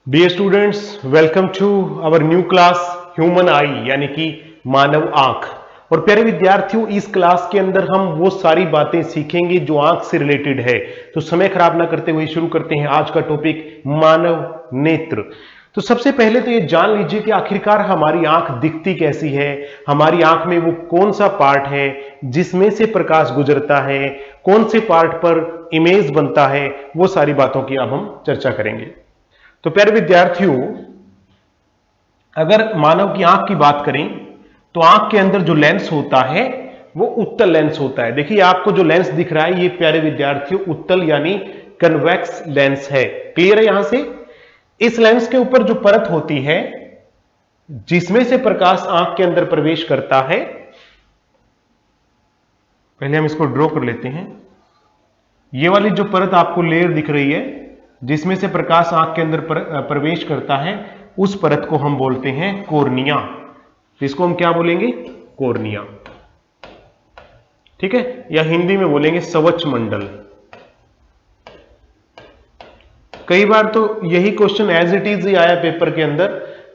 Dear students, welcome to our new class human eye यानी कि मानव आंख। और प्यारे विद्यार्थियों, इस क्लास के अंदर हम वो सारी बातें सीखेंगे जो आंख से रिलेटेड है। तो समय खराब ना करते हुए शुरू करते हैं आज का टॉपिक, मानव नेत्र। तो सबसे पहले तो ये जान लीजिए कि आखिरकार हमारी आंख दिखती कैसी है, हमारी आंख में वो कौन सा पार्ट है जिसमें से प्रकाश गुजरता है, कौन से पार्ट पर इमेज बनता है, वो सारी बातों की अब हम चर्चा करेंगे। तो प्यारे विद्यार्थियों, अगर मानव की आंख की बात करें तो आंख के अंदर जो लेंस होता है वो उत्तल लेंस होता है। देखिए आपको जो लेंस दिख रहा है ये प्यारे विद्यार्थियों उत्तल यानी कन्वेक्स लेंस है। क्लियर है? यहां से इस लेंस के ऊपर जो परत होती है जिसमें से प्रकाश आंख के अंदर प्रवेश करता है, पहले हम इसको ड्रॉ कर लेते हैं। ये वाली जो परत आपको लेयर दिख रही है जिसमें से प्रकाश आंख के अंदर प्रवेश करता है, उस परत को हम बोलते हैं कॉर्निया। इसको हम क्या बोलेंगे? कॉर्निया। ठीक है, या हिंदी में बोलेंगे संवच मंडल। कई बार तो यही क्वेश्चन एज इट इज ही आया पेपर के अंदर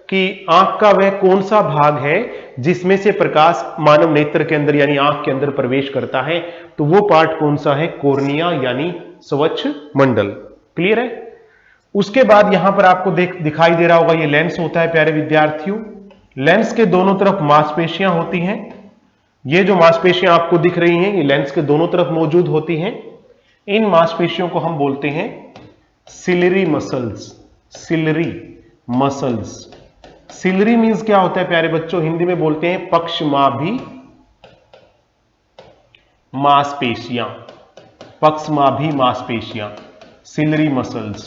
कि आंख का वह कौन सा भाग है जिसमें से प्रकाश मानव नेत्र के अंदर यानी आंख के अंदर प्रवेश करता है, तो वो पार्ट कौन सा है? कॉर्निया यानी संवच मंडल। क्लियर है? उसके बाद यहां पर आपको दिखाई दे रहा होगा ये लेंस होता है प्यारे विद्यार्थियों। लेंस के दोनों तरफ मांसपेशियां होती हैं। ये जो मांसपेशियां आपको दिख रही हैं ये लेंस के दोनों तरफ मौजूद होती हैं। इन मांसपेशियों को हम बोलते हैं ciliary muscles. Ciliary muscles. Ciliary means क्या होता है प्यारे बच्चों? हिंदी में बोलते हैं पक्षमाभी मांसपेशियां। पक्षमाभी मांसपेशियां, सिलरी मसल्स।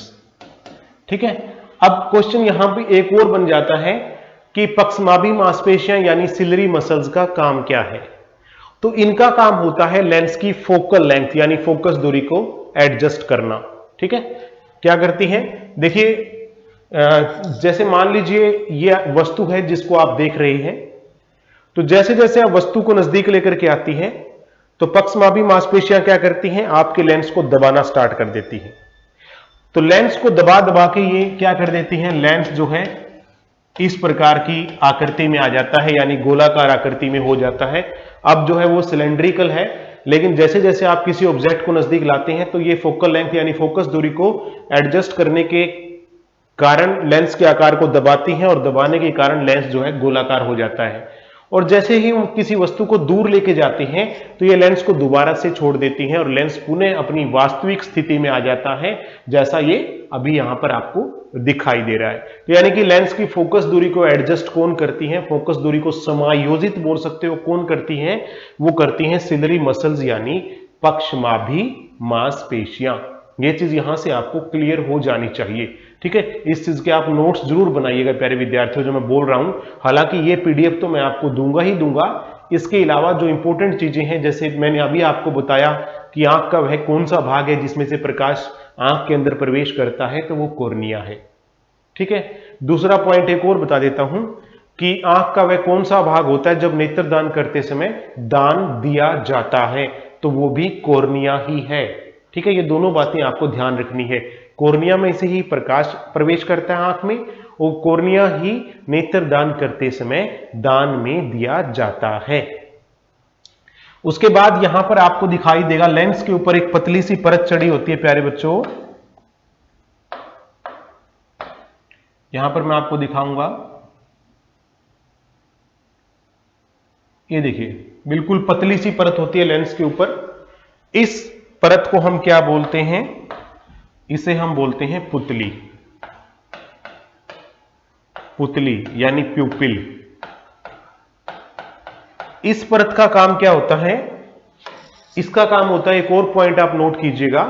ठीक है, अब क्वेश्चन यहां पे एक और बन जाता है कि पक्षमाभी मांसपेशियां यानी सिलरी मसल्स का काम क्या है? तो इनका काम होता है लेंस की फोकल लेंथ यानी फोकस दूरी को एडजस्ट करना। ठीक है, क्या करती है? देखिए जैसे मान लीजिए ये वस्तु है जिसको आप देख रहे हैं, तो जैसे जैसे आप वस्तु को नजदीक लेकर के आती है तो पक्षमाभी मांसपेशियां क्या करती हैं? आपके लेंस को दबाना स्टार्ट कर देती है। तो लेंस को दबा दबा के ये क्या कर देती हैं? लेंस जो है इस प्रकार की आकृति में आ जाता है यानी गोलाकार आकृति में हो जाता है। अब जो है वो सिलेंड्रिकल है, लेकिन जैसे जैसे आप किसी ऑब्जेक्ट को नजदीक लाते हैं तो ये फोकल लेंथ यानी फोकस दूरी को एडजस्ट करने के कारण लेंस के आकार को दबाती हैं और दबाने के कारण लेंस जो है गोलाकार हो जाता है। और जैसे ही हम किसी वस्तु को दूर लेके जाते हैं तो ये लेंस को दोबारा से छोड़ देती हैं और लेंस पुनः अपनी वास्तविक स्थिति में आ जाता है, जैसा ये अभी यहां पर आपको दिखाई दे रहा है। तो यानी कि लेंस की फोकस दूरी को एडजस्ट कौन करती है? फोकस दूरी को समायोजित बोल सकते हो कौन करती है? वो करती हैं सिलरी मसल्स यानी पक्षमाभी मांसपेशियां। ये चीज यहां से आपको क्लियर हो जानी चाहिए। ठीक है, इस चीज के आप नोट्स जरूर बनाइएगा प्यारे विद्यार्थियों जो मैं बोल रहा हूं। हालांकि ये पीडीएफ तो मैं आपको दूंगा ही दूंगा, इसके अलावा जो इंपॉर्टेंट चीजें हैं जैसे मैंने अभी आपको बताया कि आंख का वह कौन सा भाग है जिसमें से प्रकाश आंख के अंदर प्रवेश करता है, तो वो कॉर्निया है। ठीक है, दूसरा पॉइंट एक और बता देता हूं कि आंख का वह कौन सा भाग होता है जब नेत्र दान करते समय दान दिया जाता है, तो वो भी कॉर्निया ही है। ठीक है, ये दोनों बातें आपको ध्यान रखनी है। कॉर्निया में से ही प्रकाश प्रवेश करता है आंख में और कॉर्निया ही नेत्र दान करते समय दान में दिया जाता है। उसके बाद यहां पर आपको दिखाई देगा लेंस के ऊपर एक पतली सी परत चढ़ी होती है प्यारे बच्चों। यहां पर मैं आपको दिखाऊंगा, ये देखिए बिल्कुल पतली सी परत होती है लेंस के ऊपर। इस परत को हम क्या बोलते हैं? इसे हम बोलते हैं पुतली। पुतली यानी प्यूपिल। इस परत का काम क्या होता है? इसका काम होता है, एक और पॉइंट आप नोट कीजिएगा,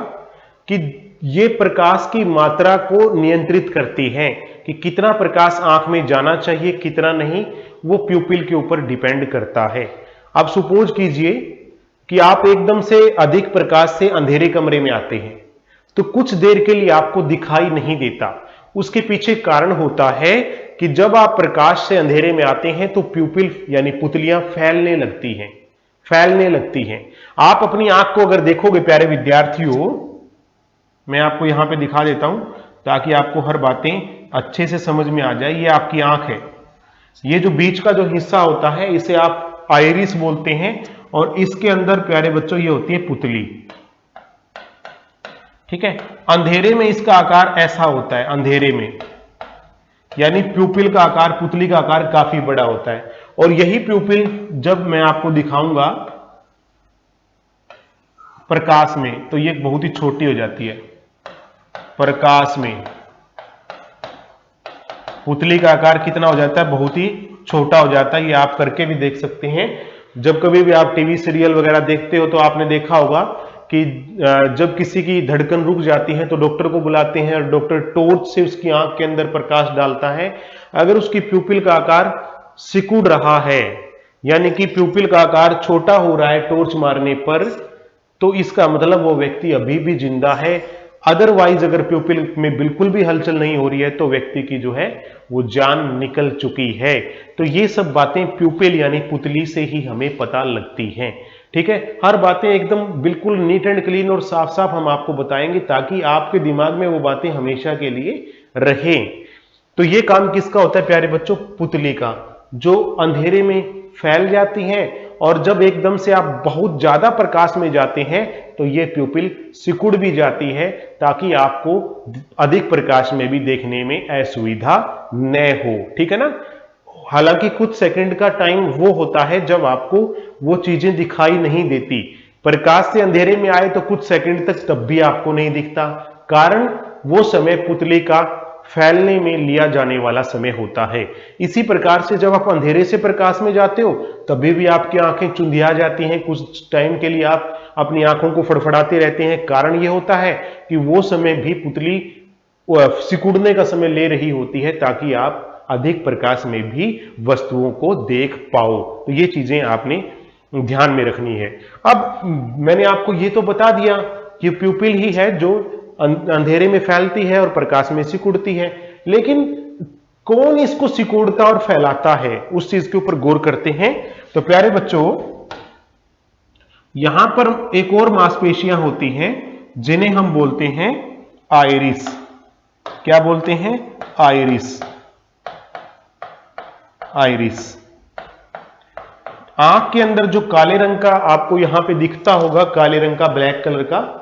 कि ये प्रकाश की मात्रा को नियंत्रित करती है कि कितना प्रकाश आंख में जाना चाहिए कितना नहीं, वो प्यूपिल के ऊपर डिपेंड करता है। अब सपोज कीजिए कि आप एकदम से अधिक प्रकाश से अंधेरे कमरे में आते हैं तो कुछ देर के लिए आपको दिखाई नहीं देता। उसके पीछे कारण होता है कि जब आप प्रकाश से अंधेरे में आते हैं तो प्यूपिल यानी पुतलियां फैलने लगती हैं। आप अपनी आंख को अगर देखोगे प्यारे विद्यार्थियों, मैं आपको यहां पे दिखा देता हूं ताकि आपको हर बातें अच्छे से समझ में आ जाए, ये आपकी आंख है, ये जो बीच का जो हिस्सा होता है इसे आप आइरिस बोलते हैं, और इसके अंदर प्यारे बच्चों ये होती है पुतली। ठीक है, अंधेरे में इसका आकार ऐसा होता है, अंधेरे में, यानी प्यूपिल का आकार, पुतली का आकार काफी बड़ा होता है। और यही प्यूपिल जब मैं आपको दिखाऊंगा प्रकाश में तो ये बहुत ही छोटी हो जाती है। प्रकाश में पुतली का आकार कितना हो जाता है, बहुत ही छोटा हो जाता है। ये आप करके भी देख सकते हैं। जब कभी भी आप टीवी सीरियल वगैरह देखते हो तो आपने देखा होगा कि जब किसी की धड़कन रुक जाती है तो डॉक्टर को बुलाते हैं और डॉक्टर टॉर्च से उसकी आंख के अंदर प्रकाश डालता है। अगर उसकी प्यूपिल का आकार सिकुड़ रहा है, यानी कि प्यूपिल का आकार छोटा हो रहा है टॉर्च मारने पर, तो इसका मतलब वो व्यक्ति अभी भी जिंदा है। अदरवाइज अगर प्यूपिल में बिल्कुल भी हलचल नहीं हो रही है तो व्यक्ति की जो है वो जान निकल चुकी है। तो ये सब बातें प्यूपिल यानी पुतली से ही हमें पता लगती हैं। ठीक है, हर बातें एकदम बिल्कुल नीट एंड क्लीन और साफ साफ हम आपको बताएंगे ताकि आपके दिमाग में वो बातें हमेशा के लिए रहें। तो ये काम किसका होता है प्यारे बच्चों, पुतली का, जो अंधेरे में फैल जाती हैं, और जब एकदम से आप बहुत ज्यादा प्रकाश में जाते हैं तो ये प्यूपिल सिकुड़ भी जाती है ताकि आपको अधिक प्रकाश में भी देखने में असुविधा न हो। ठीक है ना, हालांकि कुछ सेकंड का टाइम वो होता है जब आपको वो चीजें दिखाई नहीं देती। प्रकाश से अंधेरे में आए तो कुछ सेकंड तक तब भी आपको नहीं दिखता, कारण वो समय पुतली का फैलने में लिया जाने वाला समय होता है। इसी प्रकार से जब आप अंधेरे से प्रकाश में जाते हो तभी भी आपकी आंखें चुंधिया जाती हैं, कुछ टाइम के लिए आप अपनी आंखों को फड़फड़ाते रहते हैं। कारण यह होता है कि वो समय भी पुतली सिकुड़ने का समय ले रही होती है ताकि आप अधिक प्रकाश में भी वस्तुओं को देख पाओ। तो ये चीजें आपने ध्यान में रखनी है। अब मैंने आपको ये तो बता दिया कि प्यूपिल ही है जो अंधेरे में फैलती है और प्रकाश में सिकुड़ती है, लेकिन कौन इसको सिकुड़ता और फैलाता है उस चीज के ऊपर गौर करते हैं। तो प्यारे बच्चों, यहां पर एक और मांसपेशियां होती हैं जिन्हें हम बोलते हैं आइरिस। क्या बोलते हैं, आइरिस। आइरिस आंख के अंदर जो काले रंग का आपको यहां पे दिखता होगा, काले रंग का, ब्लैक कलर का,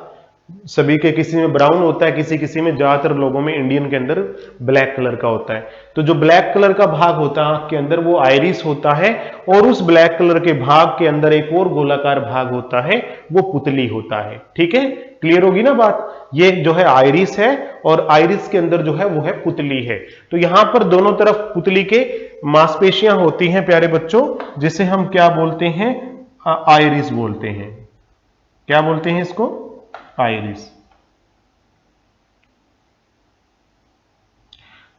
सभी के किसी में ब्राउन होता है, किसी किसी में, ज्यादातर लोगों में इंडियन के अंदर ब्लैक कलर का होता है। तो जो ब्लैक कलर का भाग होता है आंख के अंदर वो आइरिस होता है, और उस ब्लैक कलर के भाग के अंदर एक और गोलाकार भाग होता है वो पुतली होता है। ठीक है, क्लियर होगी ना बात। ये जो है आइरिस है और आइरिस के अंदर जो है वो है पुतली है। तो यहां पर दोनों तरफ पुतली के मांसपेशियां होती हैं प्यारे बच्चों, जिसे हम क्या बोलते हैं, आइरिस बोलते हैं। क्या बोलते हैं इसको, आइरिस।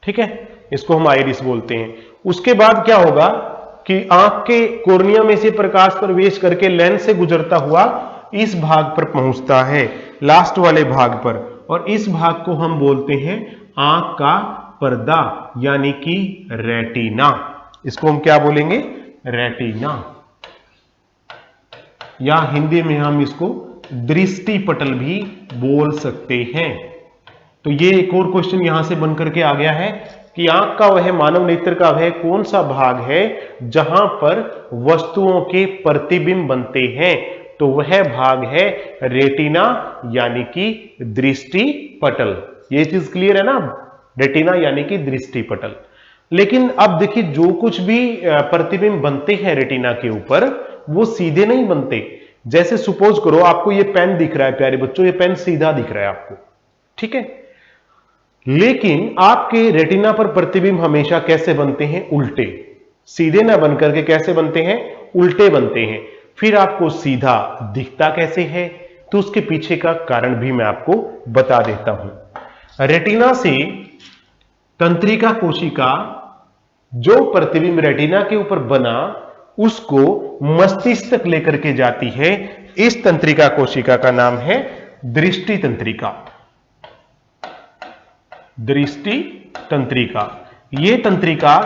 ठीक है, इसको हम आइरिस बोलते हैं। उसके बाद क्या होगा कि आंख के कोर्निया में से प्रकाश प्रवेश करके लेंस से गुजरता हुआ इस भाग पर पहुंचता है, लास्ट वाले भाग पर, और इस भाग को हम बोलते हैं आंख का पर्दा यानी कि रेटिना। इसको हम क्या बोलेंगे, रेटिना, या हिंदी में हम इसको दृष्टि पटल भी बोल सकते हैं। तो ये एक और क्वेश्चन यहां से बनकर के आ गया है कि आंख का वह मानव नेत्र का वह कौन सा भाग है जहां पर वस्तुओं के प्रतिबिंब बनते हैं। तो वह भाग है रेटिना यानी कि दृष्टि पटल। ये चीज क्लियर है ना, रेटिना यानी कि दृष्टि पटल। लेकिन अब देखिए, जो कुछ भी प्रतिबिंब बनते हैं रेटिना के ऊपर वो सीधे नहीं बनते। जैसे सपोज करो आपको ये पेन दिख रहा है प्यारे बच्चों, ये पेन सीधा दिख रहा है आपको, ठीक है, लेकिन आपके रेटिना पर प्रतिबिंब हमेशा कैसे बनते हैं, उल्टे, सीधे ना बनकर के कैसे बनते हैं, उल्टे बनते हैं। फिर आपको सीधा दिखता कैसे है, तो उसके पीछे का कारण भी मैं आपको बता देता हूं। रेटिना से तंत्रिका कोशिका जो प्रतिबिंब रेटिना के ऊपर बना उसको मस्तिष्क तक लेकर के जाती है। इस तंत्रिका कोशिका का नाम है दृष्टि तंत्रिका। दृष्टि तंत्रिका, ये तंत्रिका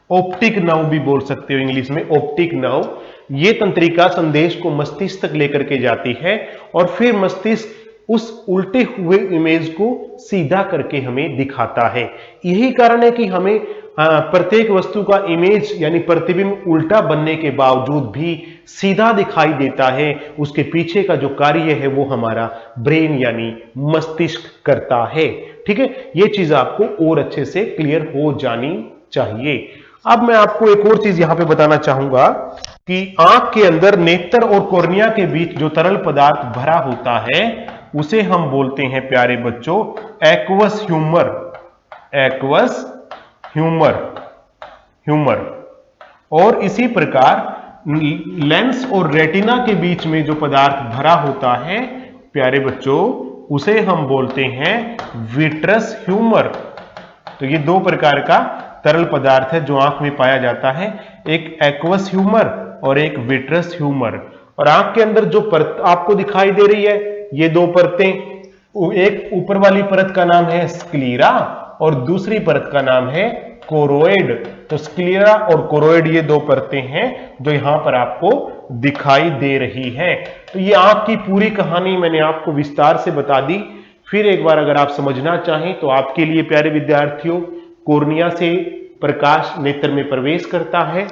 ऑप्टिक नर्व भी बोल सकते हो इंग्लिश में, ऑप्टिक नर्व। ये तंत्रिका संदेश को मस्तिष्क तक लेकर के जाती है और फिर मस्तिष्क उस उल्टे हुए इमेज को सीधा करके हमें दिखाता है। यही कारण है कि हमें प्रत्येक वस्तु का इमेज यानी प्रतिबिंब उल्टा बनने के बावजूद भी सीधा दिखाई देता है। उसके पीछे का जो कार्य है वो हमारा ब्रेन यानी मस्तिष्क करता है। ठीक है, ये चीज आपको और अच्छे से क्लियर हो जानी चाहिए। अब मैं आपको एक और चीज यहां पे बताना चाहूंगा कि आंख के अंदर नेत्र और कॉर्निया के बीच जो तरल पदार्थ भरा होता है उसे हम बोलते हैं प्यारे बच्चों एक्वस ह्यूमर। Aqueous humour. और इसी प्रकार लेंस और रेटिना के बीच में जो पदार्थ भरा होता है प्यारे बच्चों उसे हम बोलते हैं विट्रस ह्यूमर। तो ये दो प्रकार का तरल पदार्थ है जो आंख में पाया जाता है, एक एक्वस ह्यूमर और एक विट्रस ह्यूमर। और आंख के अंदर जो परत आपको दिखाई दे रही है ये दो परतें, एक ऊपर वाली परत का नाम है स्क्लीरा और दूसरी परत का नाम है कोरोइड। तो स्क्लीरा और कोरोइड ये दो परतें हैं जो यहां पर आपको दिखाई दे रही है। तो ये आंख की पूरी कहानी मैंने आपको विस्तार से बता दी। फिर एक बार अगर आप समझना चाहें तो आपके लिए प्यारे विद्यार्थियों, कॉर्निया से प्रकाश नेत्र में प्रवेश करता है,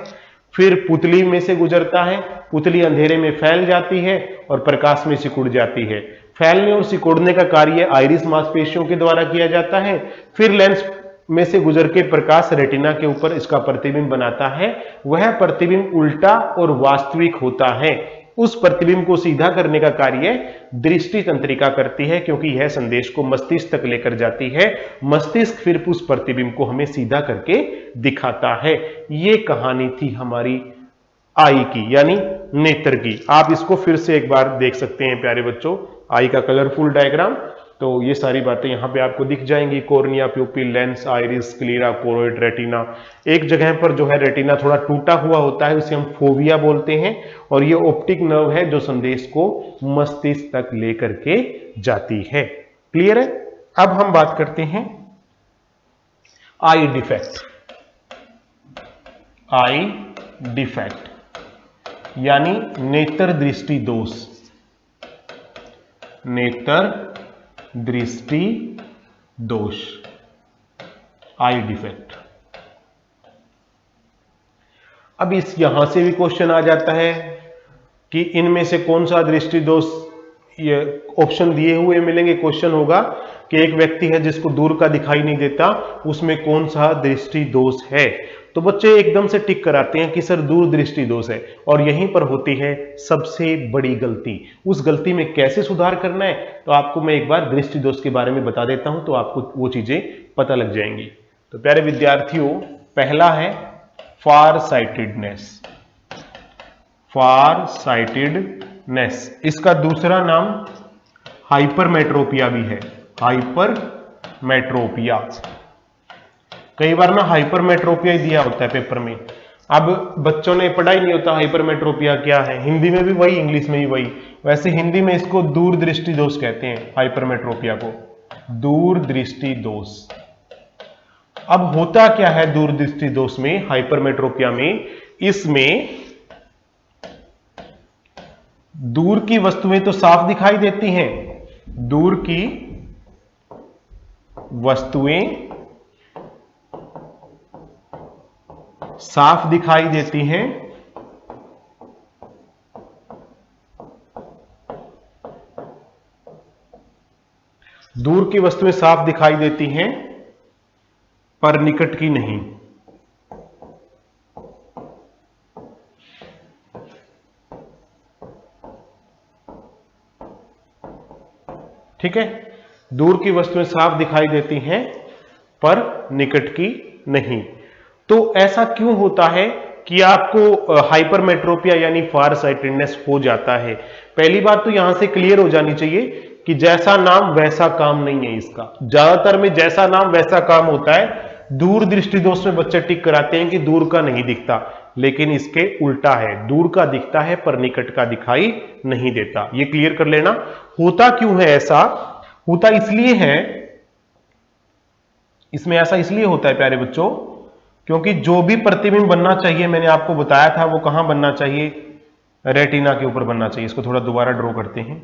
फिर पुतली में से गुजरता है, पुतली अंधेरे में फैल जाती है और प्रकाश में सिकुड़ जाती है। फैलने और सिकुड़ने का कार्य आइरिस मांसपेशियों के द्वारा किया जाता है। फिर लेंस में से गुजर के प्रकाश रेटिना के ऊपर इसका प्रतिबिंब बनाता है। वह प्रतिबिंब उल्टा और वास्तविक होता है। उस प्रतिबिंब को सीधा करने का कार्य दृष्टि तंत्रिका करती है क्योंकि यह संदेश को मस्तिष्क तक लेकर जाती है। मस्तिष्क फिर उस प्रतिबिंब को हमें सीधा करके दिखाता है। ये कहानी थी हमारी आई की यानी नेत्र की। आप इसको फिर से एक बार देख सकते हैं प्यारे बच्चों, आई का कलरफुल डायग्राम। तो ये सारी बातें यहां पे आपको दिख जाएंगी, cornea, pupil, lens, iris, sclera, choroid, retina. एक जगह पर जो है रेटिना थोड़ा टूटा हुआ होता है, उसे हम फोविया बोलते हैं और ये ऑप्टिक नर्व है जो संदेश को मस्तिष्क तक लेकर के जाती है। क्लियर है? अब हम बात करते हैं आई डिफेक्ट। आई डिफेक्ट यानी नेत्र दृष्टि दोष। नेत्र दृष्टि दोष, आई डिफेक्ट। अब इस यहां से भी क्वेश्चन आ जाता है कि इनमें से कौन सा दृष्टि दोष, ये ऑप्शन दिए हुए मिलेंगे। क्वेश्चन होगा कि एक व्यक्ति है जिसको दूर का दिखाई नहीं देता, उसमें कौन सा दृष्टि दोष है। तो बच्चे एकदम से टिक कराते हैं कि सर दूर दृष्टि दोष है, और यहीं पर होती है सबसे बड़ी गलती। उस गलती में कैसे सुधार करना है तो आपको मैं एक बार दृष्टि दोष के बारे में बता देता हूं, तो आपको वो चीजें पता लग जाएंगी। तो प्यारे विद्यार्थियों, पहला है फार साइटेडनेस। फार साइटेडनेस, इसका दूसरा नाम हाइपरमेट्रोपिया भी है। हाइपरमेट्रोपिया, कई बार ना हाइपरमेट्रोपिया ही दिया होता है पेपर में। अब बच्चों ने पढ़ा ही नहीं होता हाइपरमेट्रोपिया क्या है। हिंदी में भी वही, इंग्लिश में भी वही। वैसे हिंदी में इसको दूरदृष्टि दोष कहते हैं, हाइपरमेट्रोपिया को दूरदृष्टि दोष। अब होता क्या है दूरदृष्टि दोष में, हाइपरमेट्रोपिया में? इसमें दूर की वस्तुएं तो साफ दिखाई देती हैं, दूर की वस्तुएं साफ दिखाई देती हैं, दूर की वस्तुएं साफ दिखाई देती हैं पर निकट की नहीं। ठीक है, दूर की वस्तुएं साफ दिखाई देती हैं पर निकट की नहीं। तो ऐसा क्यों होता है कि आपको हाइपरमेट्रोपिया यानी फार साइटेडनेस हो जाता है? पहली बात तो यहां से क्लियर हो जानी चाहिए कि जैसा नाम वैसा काम नहीं है इसका। ज्यादातर में जैसा नाम वैसा काम होता है। दूर दृष्टि दोष में बच्चे टिक कराते हैं कि दूर का नहीं दिखता, लेकिन इसके उल्टा है, दूर का दिखता है पर निकट का दिखाई नहीं देता। ये क्लियर कर लेना। होता क्यों है ऐसा? होता इसलिए है, इसमें ऐसा इसलिए होता है प्यारे बच्चों, क्योंकि जो भी प्रतिबिंब बनना चाहिए, मैंने आपको बताया था, वो कहां बनना चाहिए? रेटिना के ऊपर बनना चाहिए। इसको थोड़ा दोबारा ड्रॉ करते हैं।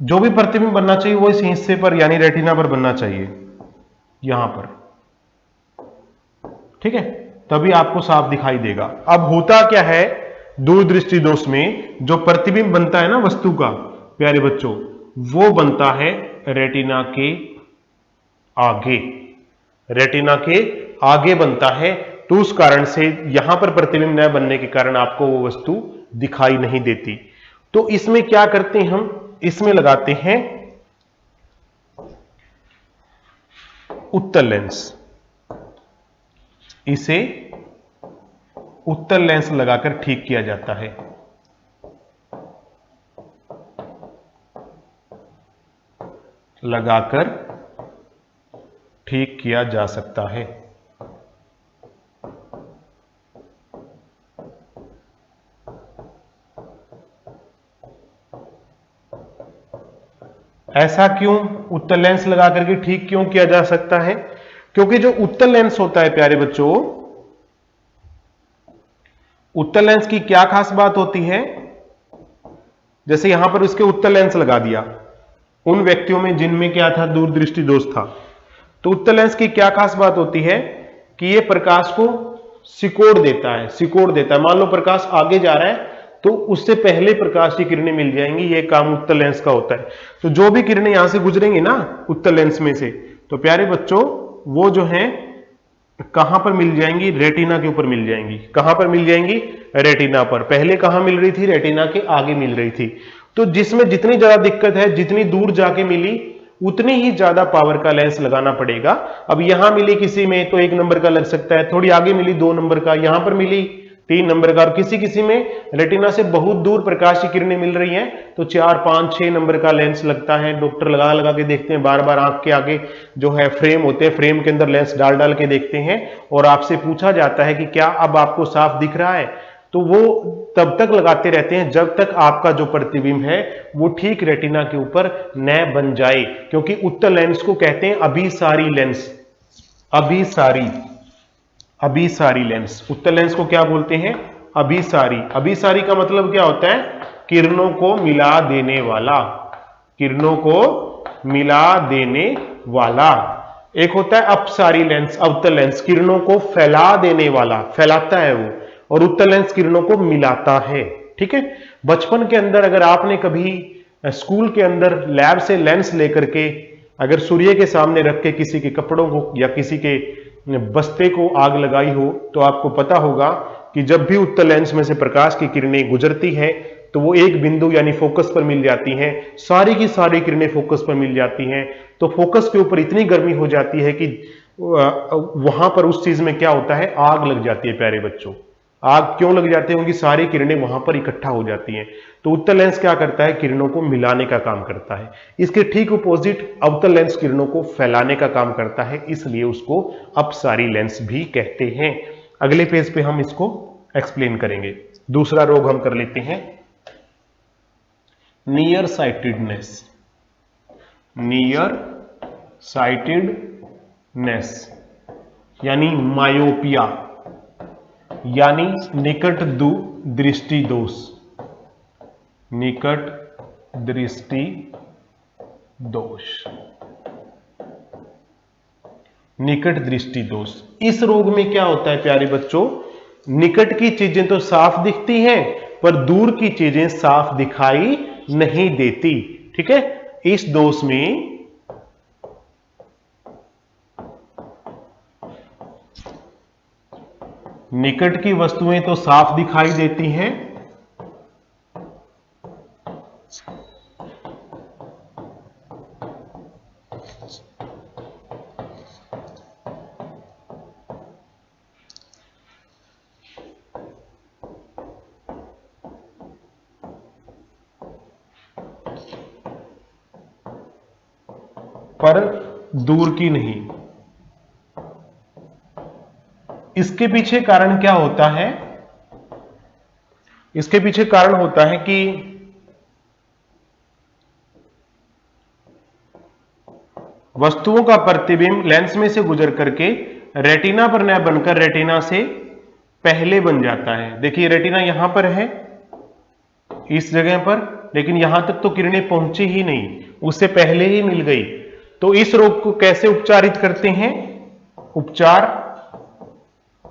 जो भी प्रतिबिंब बनना चाहिए वो इस हिस्से पर यानी रेटिना पर बनना चाहिए, यहां पर, ठीक है, तभी आपको साफ दिखाई देगा। अब होता क्या है, दूरदृष्टि दोष में जो प्रतिबिंब बनता है ना वस्तु का प्यारे बच्चों, वो बनता है रेटिना के आगे, रेटिना के आगे बनता है। तो उस कारण से यहां पर प्रतिबिंब न बनने के कारण आपको वो वस्तु दिखाई नहीं देती। तो इसमें क्या करते हैं हम, इसमें लगाते हैं उत्तल लेंस, इसे उत्तल लेंस लगाकर ठीक किया जाता है। लगाकर ठीक किया जा सकता है। ऐसा क्यों उत्तल लेंस लगा करके ठीक क्यों किया जा सकता है? क्योंकि जो उत्तल लेंस होता है प्यारे बच्चों, उत्तल लेंस की क्या खास बात होती है, जैसे यहां पर उसके उत्तल लेंस लगा दिया उन व्यक्तियों में जिनमें क्या था, दूरदृष्टि दोष था। तो उत्तल लेंस की क्या खास बात होती है कि यह प्रकाश को सिकोड़ देता है, सिकोड़ देता है। मान लो प्रकाश आगे जा रहा है तो उससे पहले प्रकाश की किरणें मिल जाएंगी, यह काम उत्तल लेंस का होता है। तो जो भी किरणें यहां से गुजरेंगी ना उत्तल लेंस में से, तो प्यारे बच्चों वो जो है कहां पर मिल जाएंगी, रेटिना के ऊपर मिल जाएंगी। कहां पर मिल जाएंगी, रेटिना पर। पहले कहां मिल रही थी, रेटिना के आगे मिल रही थी। तो जिसमें जितनी ज्यादा दिक्कत है, जितनी दूर जाके मिली उतनी ही ज्यादा पावर का लेंस लगाना पड़ेगा। अब यहां मिली किसी में तो 1 नंबर का लग सकता है, थोड़ी आगे मिली 2 नंबर का, यहां पर मिली 3 नंबर का, और किसी किसी में रेटिना से बहुत दूर प्रकाश की किरणें मिल रही हैं तो 4, 5, 6 नंबर का लेंस लगता है। डॉक्टर लगा लगा के देखते हैं, बार बार आंख के आगे जो है फ्रेम होते हैं, फ्रेम के अंदर लेंस डाल डाल के देखते हैं, और आपसे पूछा जाता है कि क्या अब आपको साफ दिख रहा है? तो वो तब तक लगाते रहते हैं जब तक आपका जो प्रतिबिंब है वो ठीक रेटिना के ऊपर न बन जाए। क्योंकि उत्तल लेंस को कहते हैं अभिसारी लेंस, अभिसारी, अभिसारी लेंस। उत्तल लेंस को क्या बोलते हैं, अभिसारी। अभिसारी का मतलब क्या होता है, किरणों को मिला देने वाला, किरणों को मिला देने वाला। एक होता है अपसारी लेंस, अवतल लेंस, किरणों को फैला देने वाला, फैलाता है वो, और उत्तल लेंस किरणों को मिलाता है। ठीक है, बचपन के अंदर अगर आपने कभी स्कूल के अंदर लैब से लेंस लेकर के अगर सूर्य के सामने रख के किसी के कपड़ों को या किसी के बस्ते को आग लगाई हो तो आपको पता होगा कि जब भी उत्तल लेंस में से प्रकाश की किरणें गुजरती हैं तो वो एक बिंदु यानी फोकस पर मिल जाती हैं, सारी की सारी किरणें फोकस पर मिल जाती हैं। तो फोकस के ऊपर इतनी गर्मी हो जाती है कि वहां पर उस चीज में क्या होता है, आग लग जाती है। प्यारे बच्चों, आग क्यों लग जाती है, क्योंकि सारी किरणें वहां पर इकट्ठा हो जाती हैं। तो उत्तल लेंस क्या करता है, किरणों को मिलाने का काम करता है। इसके ठीक अपोजिट अवतल लेंस किरणों को फैलाने का काम करता है, इसलिए उसको अपसारी लेंस भी कहते हैं। अगले पेज पे हम इसको एक्सप्लेन करेंगे। दूसरा रोग हम कर लेते हैं, नियर साइटेडनेस। नियर साइटेडनेस यानी मायोपिया, यानी निकट दृष्टि दोष, निकट दृष्टि दोष, निकट दृष्टि दोष। इस रोग में क्या होता है प्यारे बच्चों, निकट की चीजें तो साफ दिखती हैं पर दूर की चीजें साफ दिखाई नहीं देती। ठीक है, इस दोष में निकट की वस्तुएं तो साफ दिखाई देती हैं पर दूर की नहीं। इसके पीछे कारण क्या होता है, इसके पीछे कारण होता है कि वस्तुओं का प्रतिबिंब लेंस में से गुजर करके रेटिना पर न बनकर रेटिना से पहले बन जाता है। देखिए रेटिना यहां पर है, इस जगह पर, लेकिन यहां तक तो किरणें पहुंची ही नहीं, उससे पहले ही मिल गई। तो इस रोग को कैसे उपचारित करते हैं?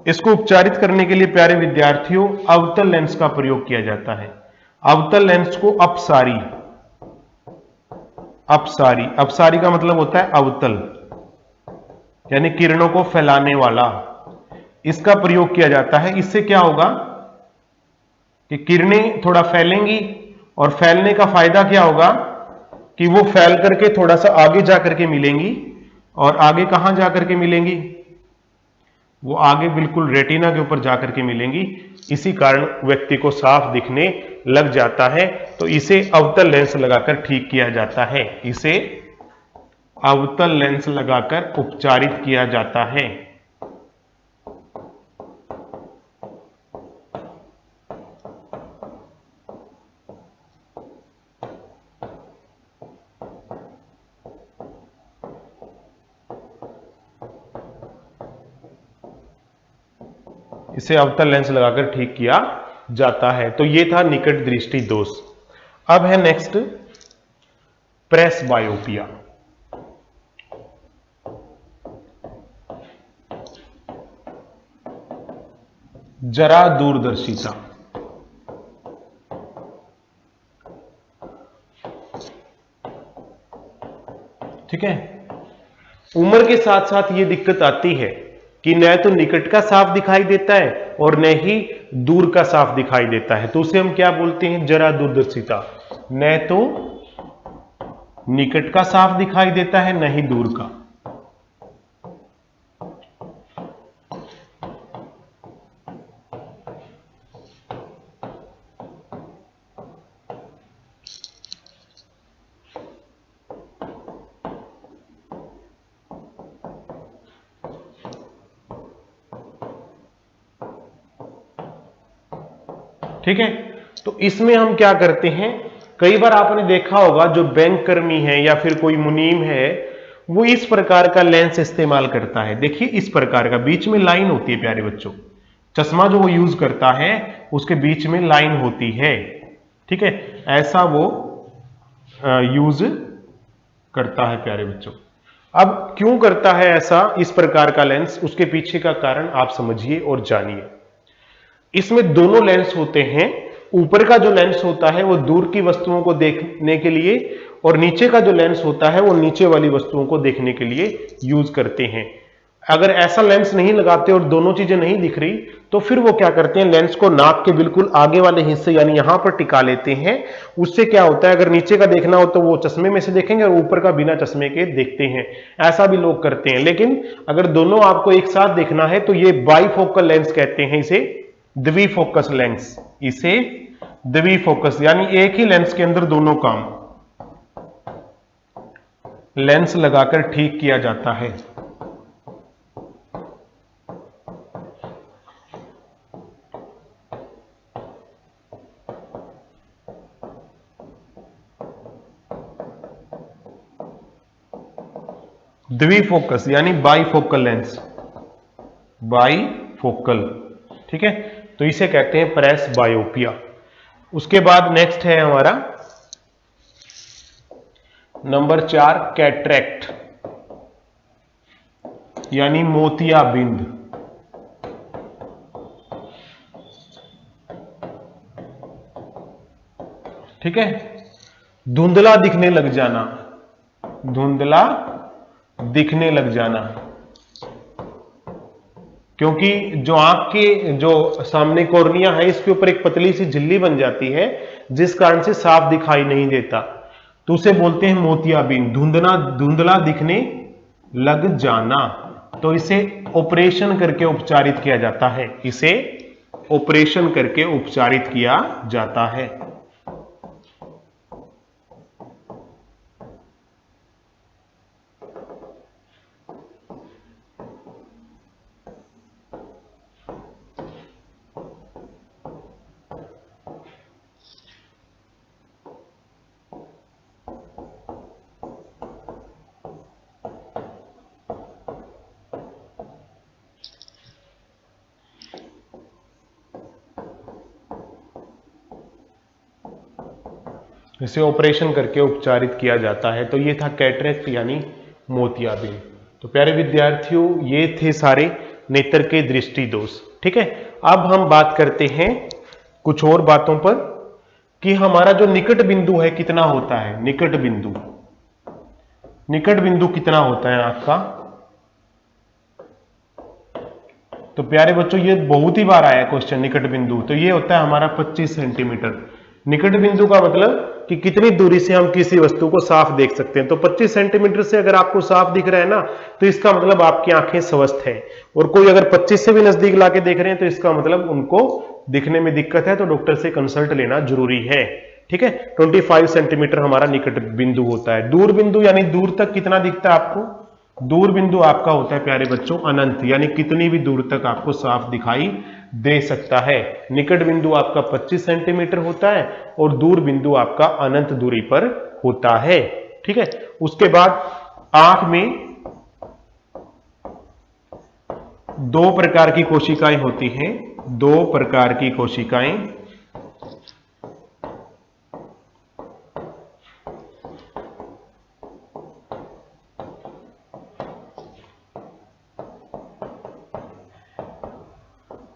इसको उपचारित करने के लिए प्यारे विद्यार्थियों अवतल लेंस का प्रयोग किया जाता है। अवतल लेंस को अपसारी का मतलब होता है अवतल, यानी किरणों को फैलाने वाला, इसका प्रयोग किया जाता है। इससे क्या होगा कि किरणें थोड़ा फैलेंगी, और फैलने का फायदा क्या होगा कि वो फैल करके थोड़ा सा आगे जाकर के मिलेंगी, और आगे कहां जाकर के मिलेंगी? वो आगे बिल्कुल रेटिना के ऊपर जाकर के मिलेंगी। इसी कारण व्यक्ति को साफ दिखने लग जाता है। तो इसे अवतल लेंस लगाकर ठीक किया जाता है, इसे अवतल लेंस लगाकर उपचारित किया जाता है। इसे अवतल लेंस लगाकर ठीक किया जाता है। तो ये था निकट दृष्टि दोष। अब है नेक्स्ट प्रेसबायोपिया। जरा दूरदर्शिता। ठीक है, उम्र के साथ साथ ये दिक्कत आती है कि न तो निकट का साफ दिखाई देता है और न ही दूर का साफ दिखाई देता है। तो उसे हम क्या बोलते हैं? जरा दूरदर्शिता। न तो निकट का साफ दिखाई देता है, न ही दूर का। ठीक है, तो इसमें हम क्या करते हैं, कई बार आपने देखा होगा जो बैंक कर्मी है या फिर कोई मुनीम है, वो इस प्रकार का लेंस इस्तेमाल करता है। देखिए इस प्रकार का, बीच में लाइन होती है प्यारे बच्चों, चश्मा जो वो यूज करता है उसके बीच में लाइन होती है। ठीक है, ऐसा वो यूज करता है प्यारे बच्चों। अब क्यों करता है ऐसा इस प्रकार का लेंस, उसके पीछे का कारण आप समझिए और जानिए। इसमें दोनों लेंस होते हैं। ऊपर का जो लेंस होता है वो दूर की वस्तुओं को देखने के लिए, और नीचे का जो लेंस होता है वो नीचे वाली वस्तुओं को देखने के लिए यूज करते हैं। अगर ऐसा लेंस नहीं लगाते और दोनों चीजें नहीं दिख रही, तो फिर वो क्या करते हैं, लेंस को नाक के बिल्कुल आगे वाले हिस्से यानी यहां पर टिका लेते हैं। उससे क्या होता है, अगर नीचे का देखना हो तो वो चश्मे में से देखेंगे और ऊपर का बिना चश्मे के देखते हैं। ऐसा भी लोग करते हैं। लेकिन अगर दोनों आपको एक साथ देखना है तो ये बाईफोकल लेंस कहते हैं, इसे द्विफोकस लेंस। इसे द्विफोकस यानी एक ही लेंस के अंदर दोनों काम लेंस लगाकर ठीक किया जाता है। द्विफोकस यानी बाईफोकल लेंस, बाईफोकल। ठीक है, तो इसे कहते हैं प्रेसबायोपिया। उसके बाद नेक्स्ट है हमारा नंबर 4 कैटरेक्ट यानी मोतियाबिंद। ठीक है, धुंधला दिखने लग जाना, धुंधला दिखने लग जाना, क्योंकि जो आंख के जो सामने कॉर्निया है इसके ऊपर एक पतली सी झिल्ली बन जाती है, जिस कारण से साफ दिखाई नहीं देता। तो उसे बोलते हैं मोतियाबिंद, धुंधला दिखने लग जाना। तो इसे ऑपरेशन करके उपचारित किया जाता है, इसे ऑपरेशन करके उपचारित किया जाता है। इसे ऑपरेशन करके उपचारित किया जाता है। तो ये था कैटरेक्ट यानी मोतियाबिंद। तो प्यारे विद्यार्थियों, ये थे सारे नेत्र के दृष्टि दोष। ठीक है, अब हम बात करते हैं कुछ और बातों पर कि हमारा जो निकट बिंदु है कितना होता है। निकट बिंदु कितना होता है आंख का। तो प्यारे बच्चों, ये बहुत ही बार आया क्वेश्चन निकट बिंदु। तो ये होता है हमारा 25 सेंटीमीटर। निकट बिंदु का मतलब कि कितनी दूरी से हम किसी वस्तु को साफ देख सकते हैं। तो 25 सेंटीमीटर से अगर आपको साफ दिख रहा है ना, तो इसका मतलब आपकी आंखें स्वस्थ हैं। और कोई अगर 25 से भी नजदीक लाके देख रहे हैं तो इसका मतलब उनको दिखने में दिक्कत है, तो डॉक्टर से कंसल्ट लेना जरूरी है। ठीक है, 25 सेंटीमीटर हमारा निकट बिंदु होता है। दूर बिंदु यानी दूर तक कितना दिखता है आपको। दूर बिंदु आपका होता है प्यारे बच्चों अनंत, यानी कितनी भी दूर तक आपको साफ दिखाई दे सकता है। निकट बिंदु आपका 25 सेंटीमीटर होता है और दूर बिंदु आपका अनंत दूरी पर होता है। ठीक है, उसके बाद आंख में 2 प्रकार की कोशिकाएं होती हैं। 2 प्रकार की कोशिकाएं।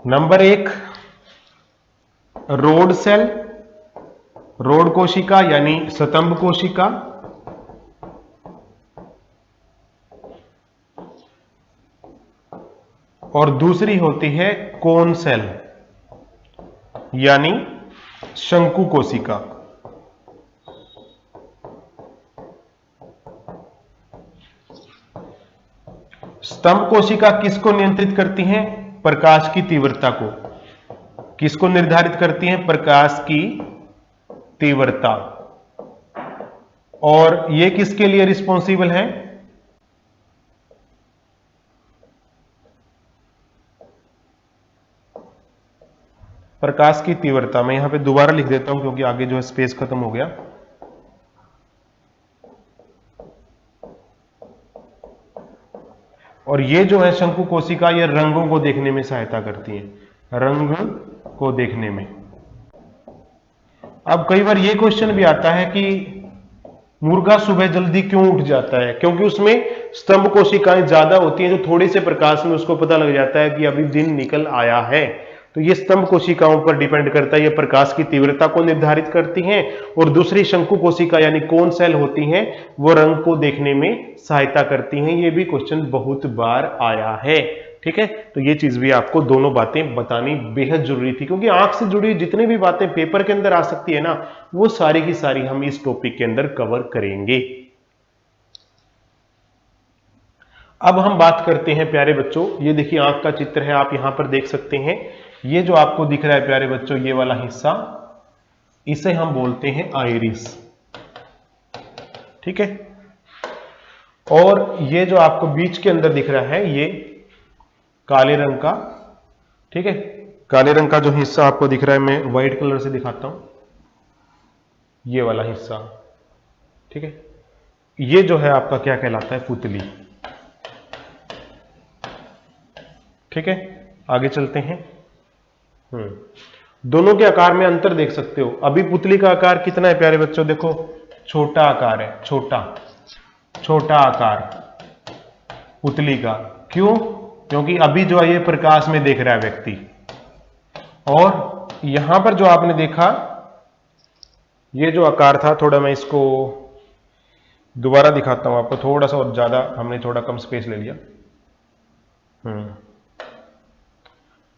नंबर 1 रोड सेल, रोड कोशिका यानी स्तंभ कोशिका। और दूसरी होती है कोन सेल यानी शंकु कोशिका। स्तंभ कोशिका किसको नियंत्रित करती हैं। प्रकाश की तीव्रता को। किसको निर्धारित करती हैं। प्रकाश की तीव्रता। और ये किसके लिए रिस्पॉन्सिबल है। प्रकाश की तीव्रता। मैं यहां पे दोबारा लिख देता हूं क्योंकि आगे जो है स्पेस खत्म हो गया। और ये जो है शंकु कोशिका, ये रंगों को देखने में सहायता करती है। रंग को देखने में। अब कई बार ये क्वेश्चन भी आता है कि मुर्गा सुबह जल्दी क्यों उठ जाता है। क्योंकि उसमें स्तंभ कोशिकाएं ज्यादा होती हैं, जो थोड़े से प्रकाश में उसको पता लग जाता है कि अभी दिन निकल आया है। तो ये स्तंभ कोशिकाओं पर डिपेंड करता है। ये प्रकाश की तीव्रता को निर्धारित करती हैं। और दूसरी शंकु कोशिका यानी कोन सेल होती हैं, वो रंग को देखने में सहायता करती हैं। ये भी क्वेश्चन बहुत बार आया है। ठीक है, तो ये चीज भी आपको दोनों बातें बतानी बेहद जरूरी थी, क्योंकि आंख से जुड़ी जितनी भी बातें पेपर के अंदर आ सकती है ना, वो सारी की सारी हम इस टॉपिक के अंदर कवर करेंगे। अब हम बात करते हैं प्यारे बच्चों, ये देखिए आंख का चित्र है, आप यहां पर देख सकते हैं। ये जो आपको दिख रहा है प्यारे बच्चों, ये वाला हिस्सा, इसे हम बोलते हैं आइरिस। ठीक है, और ये जो आपको बीच के अंदर दिख रहा है, ये काले रंग का, ठीक है, काले रंग का जो हिस्सा आपको दिख रहा है, मैं व्हाइट कलर से दिखाता हूं, ये वाला हिस्सा। ठीक है, ये जो है आपका क्या कहलाता है, पुतली। ठीक है, आगे चलते हैं। दोनों के आकार में अंतर देख सकते हो। अभी पुतली का आकार कितना है प्यारे बच्चों, देखो छोटा आकार है, छोटा आकार पुतली का। क्यों? क्योंकि अभी जो है ये प्रकाश में देख रहा है व्यक्ति। और यहां पर जो आपने देखा, ये जो आकार था, थोड़ा मैं इसको दोबारा दिखाता हूं आपको, थोड़ा सा और ज्यादा, हमने थोड़ा कम स्पेस ले लिया।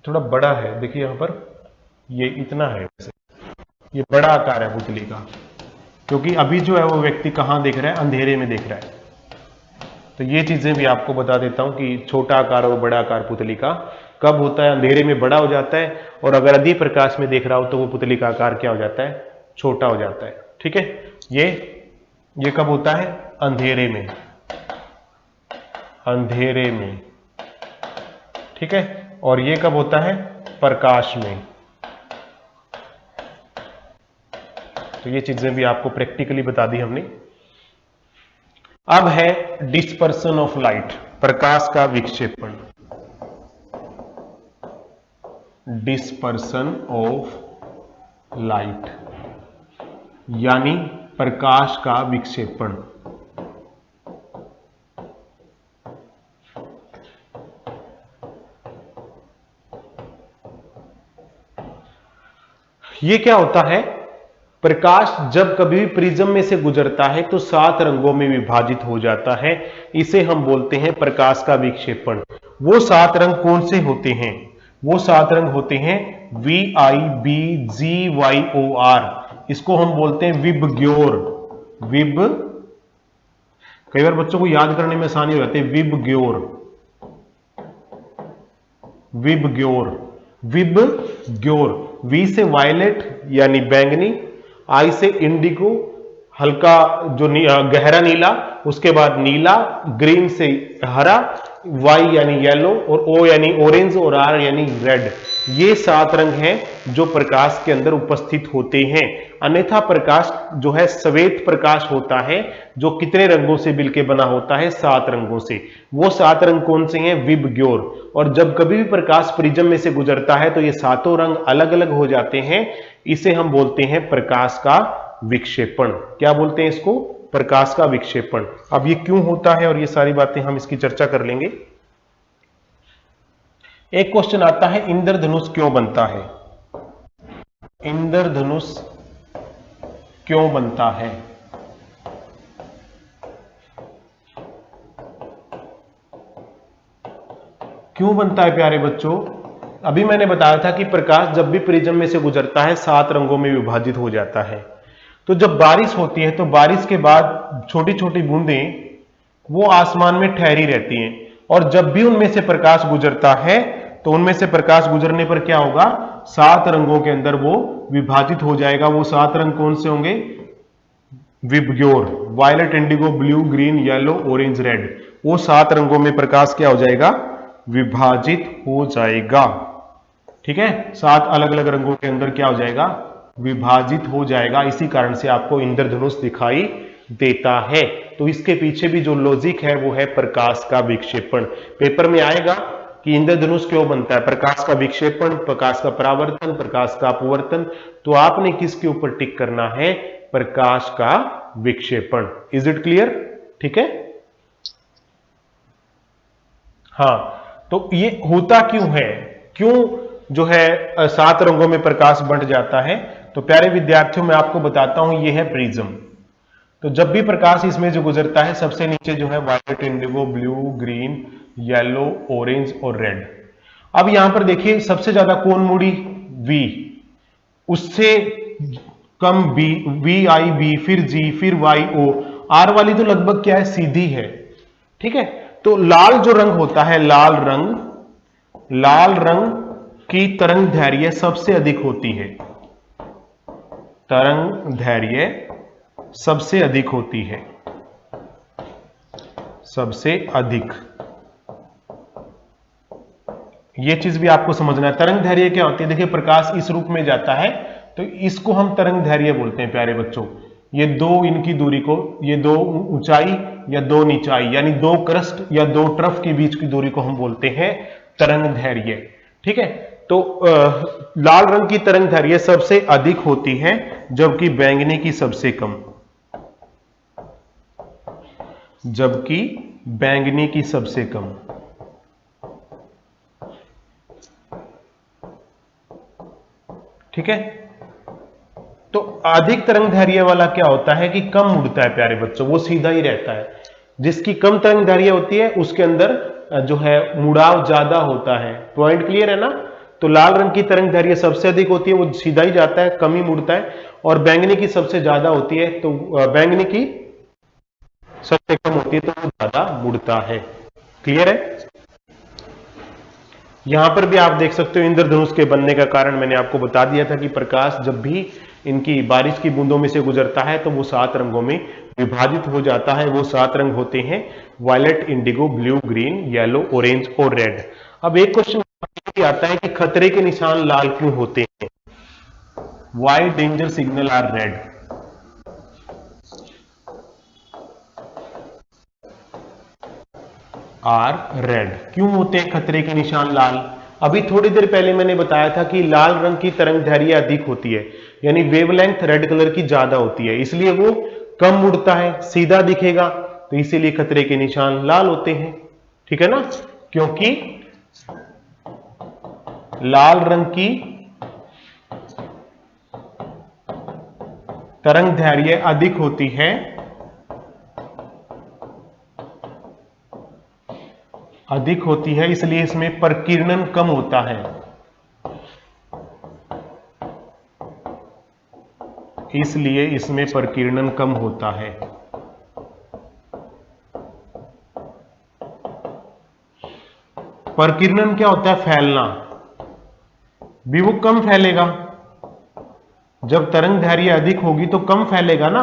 थोड़ा बड़ा है, देखिए यहां पर ये इतना है, वैसे ये बड़ा आकार है पुतली का, क्योंकि अभी जो है वो व्यक्ति कहां देख रहा है, अंधेरे में देख रहा है। तो ये चीजें भी आपको बता देता हूं कि छोटा आकार और बड़ा आकार पुतली का कब होता है, अंधेरे में बड़ा हो जाता है, और अगर अधिक प्रकाश में देख रहा हो तो वो पुतली का आकार क्या हो जाता है, छोटा हो जाता है। ठीक है, ये कब होता है, अंधेरे में। ठीक है, और ये कब होता है, प्रकाश में। तो ये चीजें भी आपको प्रैक्टिकली बता दी हमने। अब है डिस्पर्सन ऑफ लाइट, प्रकाश का विक्षेपण। Dispersion of light. यानी प्रकाश का विक्षेपण। ये क्या होता है, प्रकाश जब कभी भी प्रिज्म में से गुजरता है तो 7 रंगों में विभाजित हो जाता है, इसे हम बोलते हैं प्रकाश का विक्षेपण। वो 7 रंग कौन से होते हैं? वो 7 रंग होते हैं VIBGYOR, इसको हम बोलते हैं विबग्योर। कई बार बच्चों को याद करने में आसानी हो जाती है, विबग्योर, विबग्योर। वी से वायलेट यानी बैंगनी, आई से इंडिगो हल्का जो गहरा नीला, उसके बाद नीला, ग्रीन से हरा, वाई यानी येलो, और ओ यानी ऑरेंज, और आर यानी रेड। ये 7 रंग हैं जो प्रकाश के अंदर उपस्थित होते हैं। अन्यथा प्रकाश जो है श्वेत प्रकाश होता है, जो कितने रंगों से मिलकर बना होता है? 7 रंगों से। वो 7 रंग कौन से हैं? विबग्योर। और जब कभी भी प्रकाश प्रिज्म में से गुजरता है तो ये 7 रंग अलग अलग हो जाते हैं, इसे हम बोलते हैं प्रकाश का विक्षेपण। क्या बोलते हैं इसको? प्रकाश का विक्षेपण। अब ये क्यों होता है और ये सारी बातें हम इसकी चर्चा कर लेंगे। एक क्वेश्चन आता है, इंद्रधनुष क्यों बनता है? इंद्रधनुष क्यों बनता है? क्यों बनता है प्यारे बच्चों? अभी मैंने बताया था कि प्रकाश जब भी प्रिज्म में से गुजरता है 7 रंगों में विभाजित हो जाता है। तो जब बारिश होती है तो बारिश के बाद छोटी छोटी बूंदें वो आसमान में ठहरी रहती हैं, और जब भी उनमें से प्रकाश गुजरता है तो उनमें से प्रकाश गुजरने पर क्या होगा? 7 रंगों के अंदर वो विभाजित हो जाएगा। वो 7 रंग कौन से होंगे? VIBGYOR, violet, indigo, blue, green, yellow, orange, red. वो 7 रंगों में प्रकाश क्या हो जाएगा? विभाजित हो जाएगा। ठीक है, 7 अलग अलग रंगों के अंदर क्या हो जाएगा? विभाजित हो जाएगा। इसी कारण से आपको इंद्रधनुष दिखाई देता है। तो इसके पीछे भी जो लॉजिक है वो है प्रकाश का विक्षेपण। पेपर में आएगा कि इंद्रधनुष क्यों बनता है? प्रकाश का विक्षेपण, प्रकाश का परावर्तन, प्रकाश का अपवर्तन। तो आपने किसके ऊपर टिक करना है? प्रकाश का विक्षेपण। Is it clear? ठीक है। हाँ, तो ये होता क्यों है? क्यों जो है 7 रंगों में प्रकाश बंट जाता है? तो प्यारे विद्यार्थियों मैं आपको बताता हूं, ये है प्रिज्म। तो जब भी प्रकाश इसमें जो गुजरता है, सबसे नीचे जो है violet, indigo, blue, green, yellow, orange और रेड। अब यहां पर देखिए सबसे ज्यादा कौन मुड़ी? वी, उससे कम बी, वी आई बी, फिर जी, फिर वाई ओ। आर वाली तो लगभग क्या है? सीधी है। ठीक है, तो लाल जो रंग होता है, लाल रंग की तरंग दैर्घ्य सबसे अधिक होती है। तरंग दैर्घ्य सबसे अधिक होती है, सबसे अधिक। यह चीज भी आपको समझना है। तरंग दैर्घ्य क्या होती है? देखिए प्रकाश इस रूप में जाता है तो इसको हम तरंग दैर्घ्य बोलते हैं प्यारे बच्चों। ये दो इनकी दूरी को, ये 2 ऊंचाई या 2 निचाई यानी 2 क्रस्ट या 2 ट्रफ के बीच की दूरी को हम बोलते हैं तरंग दैर्घ्य। ठीक है, तो लाल रंग की तरंग दैर्घ्य सबसे अधिक होती है, जबकि बैंगनी की सबसे कम। जबकि बैंगनी की सबसे कम। ठीक है, तो अधिक तरंग दैर्घ्य वाला क्या होता है कि कम उड़ता है प्यारे बच्चों, वो सीधा ही रहता है। जिसकी कम तरंग दैर्घ्य होती है उसके अंदर जो है मुड़ाव ज्यादा होता है। पॉइंट क्लियर है ना? तो लाल रंग की तरंग दैर्घ्य सबसे अधिक होती है, वो सीधा ही जाता है, कम ही मुड़ता है। और बैंगनी की सबसे ज्यादा होती है, तो बैंगनी की सबसे कम होती है, तो वो ज्यादा मुड़ता है। क्लियर है? यहां पर भी आप देख सकते हो इंद्रधनुष के बनने का कारण मैंने आपको बता दिया था कि प्रकाश जब भी इनकी बारिश की बूंदों में से गुजरता है तो वो 7 रंगों में विभाजित हो जाता है। वो 7 रंग होते हैं violet, indigo, blue, green, yellow, orange और रेड। अब एक क्वेश्चन आता है कि खतरे के निशान लाल क्यों होते हैं? Why danger signal are red? Are red क्यों होते हैं खतरे के निशान लाल? अभी थोड़ी देर पहले मैंने बताया था कि लाल रंग की तरंग दैर्घ्य अधिक होती है, यानी वेवलेंथ रेड कलर की ज्यादा होती है, इसलिए वो कम मुड़ता है, सीधा दिखेगा, तो इसीलिए खतरे के निशान लाल होते हैं। ठीक है ना, क्योंकि लाल रंग की तरंग दैर्घ्य अधिक होती है, इसलिए इसमें प्रकीर्णन कम होता है, इसलिए इसमें प्रकीर्णन कम होता है। प्रकीर्णन क्या होता है? फैलना भी, वो कम फैलेगा। जब तरंग दैर्घ्य अधिक होगी तो कम फैलेगा ना,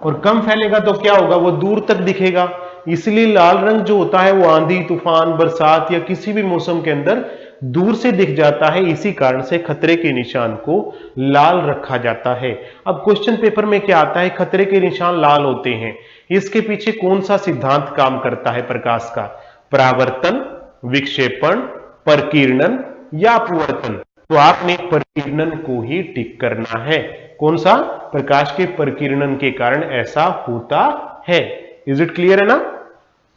और कम फैलेगा तो क्या होगा? वो दूर तक दिखेगा। इसलिए लाल रंग जो होता है वो आंधी, तूफान, बरसात या किसी भी मौसम के अंदर दूर से दिख जाता है, इसी कारण से खतरे के निशान को लाल रखा जाता है। अब क्वेश्चन पेपर में क्या आता है? खतरे के निशान लाल होते हैं, इसके पीछे कौन सा सिद्धांत काम करता है प्रकाश का? परावर्तन, विक्षेपण, प्रकीर्णन या अपवर्तन? तो आपने प्रकीर्णन को ही टिक करना है। कौन सा? प्रकाश के प्रकीर्णन के कारण ऐसा होता है। इज इट क्लियर है ना?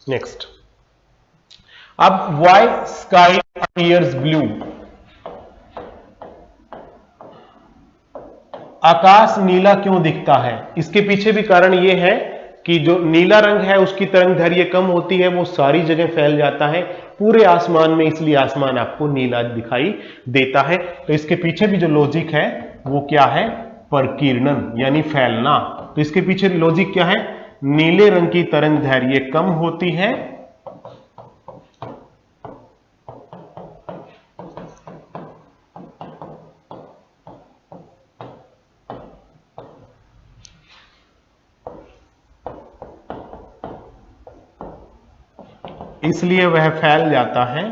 नेक्स्ट, अब व्हाई स्काई अपीयर्स ब्लू, आकाश नीला क्यों दिखता है? इसके पीछे भी कारण यह है कि जो नीला रंग है उसकी तरंग दैर्घ्य कम होती है, वो सारी जगह फैल जाता है पूरे आसमान में, इसलिए आसमान आपको नीला दिखाई देता है। तो इसके पीछे भी जो लॉजिक है वो क्या है? प्रकीर्णन यानी फैलना। तो इसके पीछे लॉजिक क्या है? नीले रंग की तरंग दैर्घ्य कम होती है, इसलिए वह फैल जाता है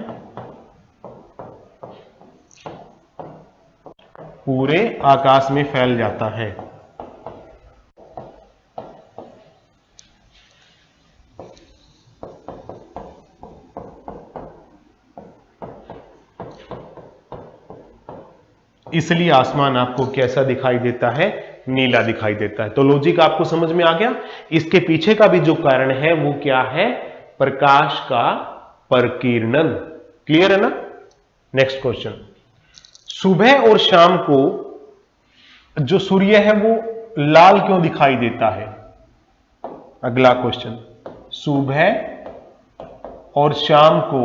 पूरे आकाश में, फैल जाता है। इसलिए आसमान आपको कैसा दिखाई देता है? नीला दिखाई देता है। तो लॉजिक आपको समझ में आ गया। इसके पीछे का भी जो कारण है वो क्या है? प्रकाश का प्रकीर्णन। क्लियर है ना? नेक्स्ट क्वेश्चन, सुबह और शाम को जो सूर्य है वो लाल क्यों दिखाई देता है? अगला क्वेश्चन, सुबह और शाम को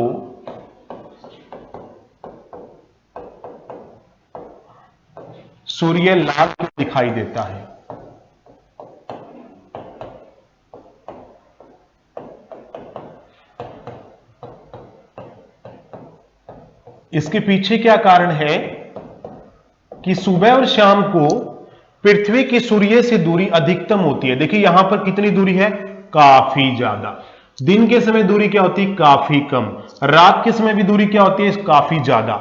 सूर्य लाल क्यों दिखाई देता है? इसके पीछे क्या कारण है कि सुबह और शाम को पृथ्वी की सूर्य से दूरी अधिकतम होती है। देखिए यहां पर कितनी दूरी है? काफी ज्यादा। दिन के समय दूरी क्या होती है? काफी कम। रात के समय भी दूरी क्या होती है? काफी ज्यादा।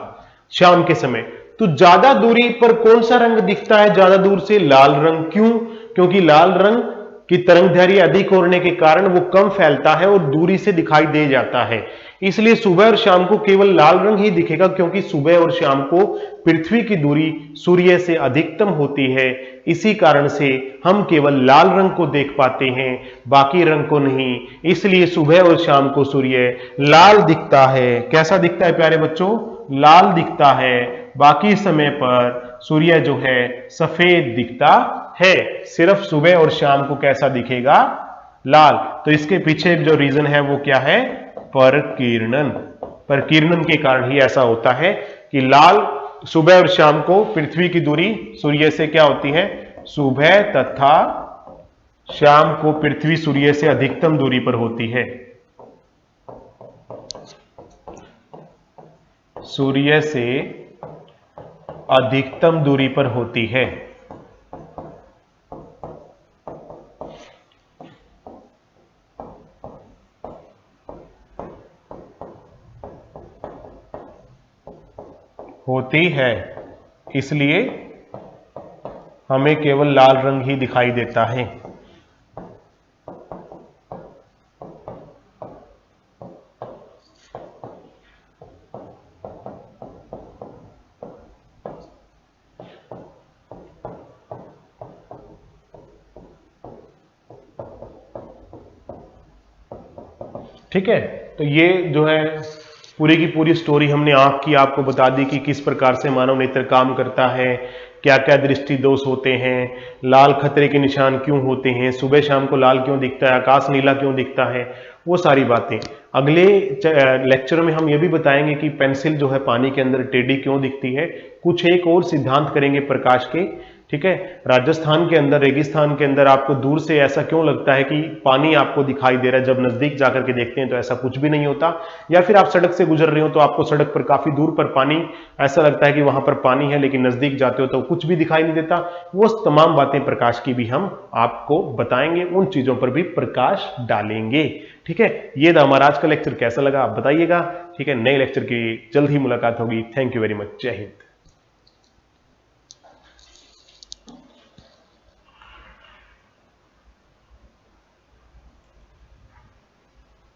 शाम के समय तो ज्यादा दूरी पर कौन सा रंग दिखता है? ज्यादा दूर से लाल रंग। क्यों? क्योंकि लाल रंग की तरंग दैर्घ्य अधिक होने के कारण वो कम फैलता है और दूरी से दिखाई दे जाता है, इसलिए सुबह और शाम को केवल लाल रंग ही दिखेगा, क्योंकि सुबह और शाम को पृथ्वी की दूरी सूर्य से अधिकतम होती है। इसी कारण से हम केवल लाल रंग को देख पाते हैं, बाकी रंग को नहीं। इसलिए सुबह और शाम को सूर्य लाल दिखता है। कैसा दिखता है प्यारे बच्चों? लाल दिखता है। बाकी समय पर सूर्य जो है सफेद दिखता है। सिर्फ सुबह और शाम को कैसा दिखेगा? लाल। तो इसके पीछे जो रीजन है वो क्या है? प्रकीर्णन। प्रकीर्णन के कारण ही ऐसा होता है कि लाल सुबह और शाम को पृथ्वी की दूरी सूर्य से क्या होती है? सुबह तथा शाम को पृथ्वी सूर्य से अधिकतम दूरी पर होती है। सूर्य से अधिकतम दूरी पर होती है। होती है, इसलिए हमें केवल लाल रंग ही दिखाई देता है। ठीक है, तो ये जो है पूरी की पूरी स्टोरी हमने आंख की आपको बता दी कि किस प्रकार से मानव नेत्र काम करता है, क्या क्या दृष्टि दोष होते हैं, लाल खतरे के निशान क्यों होते हैं, सुबह शाम को लाल क्यों दिखता है, आकाश नीला क्यों दिखता है, वो सारी बातें। अगले लेक्चर में हम ये भी बताएंगे कि पेंसिल जो है पानी के अंदर टेढ़ी क्यों दिखती है, कुछ एक और सिद्धांत करेंगे प्रकाश के। ठीक है, राजस्थान के अंदर, रेगिस्तान के अंदर आपको दूर से ऐसा क्यों लगता है कि पानी आपको दिखाई दे रहा है, जब नजदीक जाकर के देखते हैं तो ऐसा कुछ भी नहीं होता। या फिर आप सड़क से गुजर रहे हो तो आपको सड़क पर काफी दूर पर पानी ऐसा लगता है कि वहां पर पानी है, लेकिन नजदीक जाते हो तो कुछ भी दिखाई नहीं देता। वो तमाम बातें प्रकाश की भी हम आपको बताएंगे, उन चीजों पर भी प्रकाश डालेंगे। ठीक है, ये था हमारा आज का लेक्चर। कैसा लगा आप बताइएगा। ठीक है, नए लेक्चर की जल्द ही मुलाकात होगी। Thank you very much. जय हिंद।